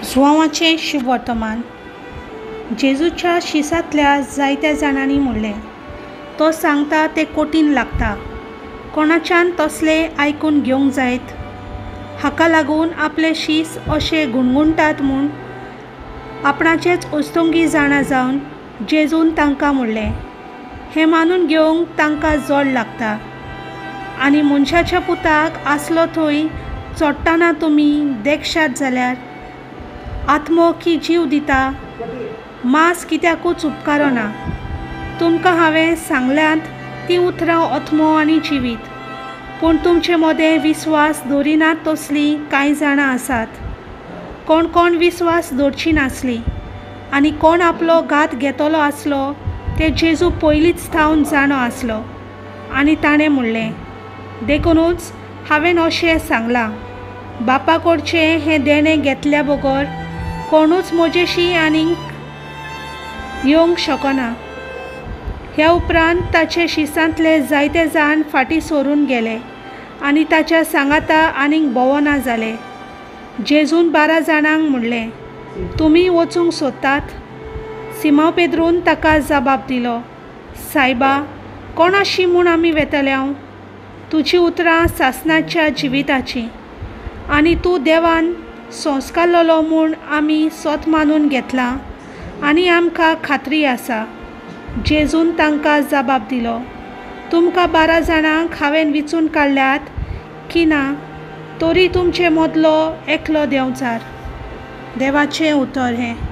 जुवांवाचें शुभ वर्तमान जेजूच्या शिसांतल्या जायत्या जाणांनी म्हणलें, तो सांगता तें कठीण लागता, कोणाच्यान तसले आयकून घेवंक जायत। हाका लागून आपले शीस अशे गुणगुणटात म्हूण आपणाचेच उस्तुंगी जाणा जावन जेजून तांकां म्हणलें, हें मानून घेवंक तांकां जड लागता। आनी मनशाच्या पुताक आसलो थंय चोडटाना तुमी देखशात जाल्यार आत्मो की जीव दिता, मांस कित्याकूच उपकारो ना। तुमकां हांवें सांगल्यांत ती उतरां आत्मो आनी जिवीत, पूण तुमचे मदें विस्वास दवरिनात तसलीं कांय जाणां आसात। कोण कोण विस्वास दवरची नासली आनी कोण आपलो घात घेतलो आसलो तें जेजू पयलींच थावन जाणो आसलो। आनी ताणें म्हणलें, देखूनच हांवें अशें सांगलां, बापा कडचें हें देणें घेतल्या बगर कोणूच म्हजेशी आनीक येवंक शकना। ह्या उपरांत ताचे शिसांतले जायते जाण फाटीं सरून गेले आनी ताच्या सांगाता आनीक भोवना जाले। जेजून 12 जाणांक म्हणलें, तुमी वचूंक सोदतात? सिमोन पेद्रून ताका जबाब दिलो, सायबा, कोणाशी म्हूण आमी वेतले? तुजी उतरां सासणाच्या जिविताची, आनी तूं देवान संस्कारलोलो म्हूण आमी सोत मानून घेतलां आनी आमकां खात्री आसा। जेजून तांकां जबाब दिलो, तुमकां 12 जाणांक हांवें विचून काडल्यात की ना? तरी तुमचे मदलो एकलो देंवचार। देवाचें उतर हें।